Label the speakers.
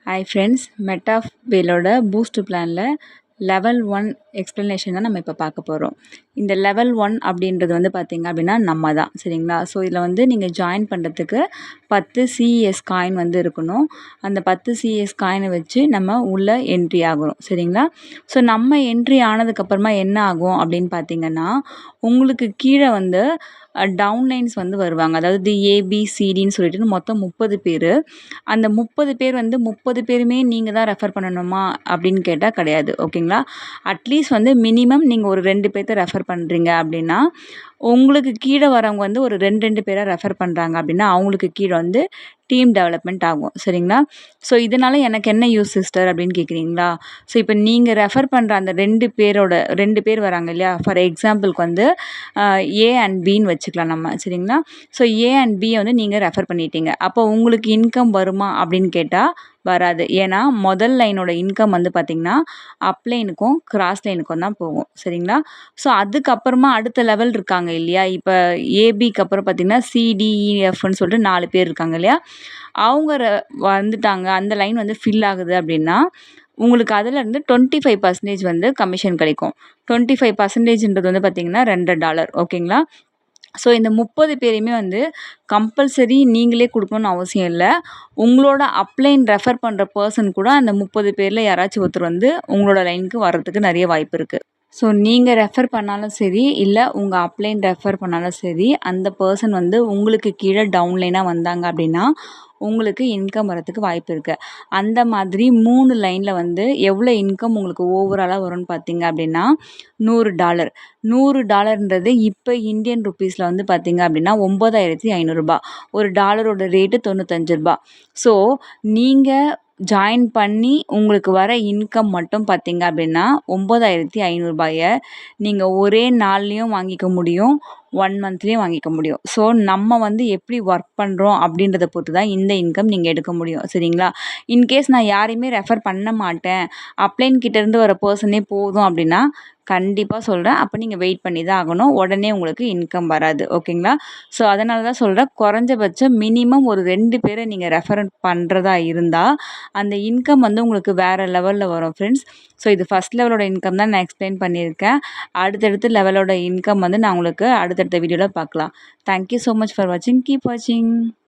Speaker 1: Hi friends, மெட்டாவேலோட boost பிளானில் level 1 explanation தான் நம்ம இப்போ பார்க்க போகிறோம். இந்த லெவல் 1 அப்படின்றது வந்து பார்த்திங்க அப்படின்னா நம்ம தான், சரிங்களா? ஸோ இதில் வந்து நீங்கள் ஜாயின் பண்ணுறதுக்கு 10 சிஎஸ் காயின் வந்து இருக்கணும். அந்த 10 சிஎஸ் காயினை வச்சு நம்ம உள்ளே என்ட்ரி ஆகணும், சரிங்களா? ஸோ நம்ம என்ட்ரி ஆனதுக்கப்புறமா என்ன ஆகும் அப்படின்னு பார்த்திங்கன்னா, உங்களுக்கு கீழே வந்து டவுன் லைன்ஸ் வந்து வருவாங்க. அதாவது ஏபிசிடின்னு சொல்லிட்டு மொத்தம் 30 பேர். அந்த 30 பேர் வந்து 30 பேருமே நீங்கள் தான் ரெஃபர் பண்ணணுமா அப்படின்னு கேட்டால் கிடையாது, ஓகேங்களா? அட்லீஸ்ட் வந்து மினிமம் நீங்கள் ஒரு 2 பேர்த்த ரெஃபர் பண்ணுறீங்க அப்படின்னா, உங்களுக்கு கீழே வரவங்க வந்து ஒரு 2 பேரை ரெஃபர் பண்ணுறாங்க அப்படின்னா அவங்களுக்கு கீழே வந்து டீம் டெவலப்மெண்ட் ஆகும், சரிங்களா? ஸோ இதனால் எனக்கு என்ன யூஸ் சிஸ்டர் அப்படின்னு கேட்குறீங்களா? ஸோ இப்போ நீங்கள் ரெஃபர் பண்ணுற அந்த 2 பேர் வராங்க இல்லையா? ஃபார் எக்ஸாம்பிளுக்கு வந்து ஏ அண்ட் பின்னு வச்சுக்கலாம் நம்ம, சரிங்களா? ஸோ ஏ அண்ட் பியை வந்து நீங்கள் ரெஃபர் பண்ணிட்டீங்க. அப்போ உங்களுக்கு இன்கம் வருமா அப்படின்னு கேட்டால் வராது. ஏன்னா முதல் லைனோட இன்கம் வந்து பார்த்திங்கன்னா அப்லைனுக்கும் கிராஸ் லைனுக்கும் தான் போகும், சரிங்களா? ஸோ அதுக்கப்புறமா அடுத்த லெவல் இருக்காங்க இல்லையா? இப்போ ஏபிக்கு அப்புறம் பார்த்திங்கன்னா சிடிஇஎஃப்னு சொல்லிட்டு 4 பேர் இருக்காங்க இல்லையா? அவங்க வந்துட்டாங்க, அந்த லைன் வந்து ஃபில் ஆகுது அப்படின்னா உங்களுக்கு அதிலேருந்து 25% வந்து கமிஷன் கிடைக்கும். 25%ன்றது வந்து பார்த்திங்கன்னா $2, ஓகேங்களா? ஸோ இந்த 30 பேரையுமே வந்து கம்பல்சரி நீங்களே கொடுக்கணும்னு அவசியம் இல்லை. உங்களோட அப்லைன் ரெஃபர் பண்ணுற பர்சன் கூட அந்த 30 பேரில் யாராச்சும் ஒருத்தர் வந்து உங்களோட லைனுக்கு வர்றதுக்கு நிறைய வாய்ப்பு இருக்குது. ஸோ நீங்கள் ரெஃபர் பண்ணாலும் சரி, இல்லை உங்கள் அப்லைன் ரெஃபர் பண்ணாலும் சரி, அந்த பர்சன் வந்து உங்களுக்கு கீழே டவுன்லைனாக வந்தாங்க அப்படின்னா உங்களுக்கு இன்கம் வரத்துக்கு வாய்ப்பு இருக்குது. அந்த மாதிரி 3 லைனில் வந்து எவ்வளோ இன்கம் உங்களுக்கு ஓவராலாக வரும்னு பார்த்தீங்க அப்படின்னா $100. $100ன்றது இப்போ இந்தியன் ருப்பீஸில் வந்து பார்த்தீங்க அப்படின்னா $9,500. ஒரு டாலரோட ரேட்டு $95. ஸோ நீங்கள் ஜாயின் பண்ணி உங்களுக்கு வர இன்கம் மட்டும் பார்த்தீங்க அப்படின்னா $9,500 நீங்கள் ஒரே நாள்லேயும் வாங்கிக்க முடியும், 1 மந்த்லேயும் வாங்கிக்க முடியும். ஸோ நம்ம வந்து எப்படி ஒர்க் பண்ணுறோம் அப்படின்றத பொறுத்து தான் இந்த இன்கம் நீங்கள் எடுக்க முடியும், சரிங்களா? இன்கேஸ் நான் யாரையுமே ரெஃபர் பண்ண மாட்டேன், அப்ளைன் கிட்டேருந்து வர பர்சனே போதும் அப்படின்னா கண்டிப்பாக சொல்கிறேன், அப்போ நீங்கள் வெயிட் பண்ணி தான் ஆகணும். உடனே உங்களுக்கு இன்கம் வராது, ஓகேங்களா? ஸோ அதனால தான் சொல்கிறேன், குறைஞ்சபட்சம் மினிமம் ஒரு 2 பேரை நீங்கள் ரெஃபர் பண்ணுறதா இருந்தால் அந்த இன்கம் வந்து உங்களுக்கு வேறு லெவலில் வரும் ஃப்ரெண்ட்ஸ். ஸோ இது ஃபஸ்ட் லெவலோட இன்கம் தான் நான் எக்ஸ்பிளைன் பண்ணியிருக்கேன். அடுத்தடுத்து லெவலோட இன்கம் வந்து நான் உங்களுக்கு அடுத்தடுத்த வீடியோவில் பார்க்கலாம். தேங்க்யூ ஸோ மச் ஃபார் வாட்சிங். கீப் வாட்சிங்.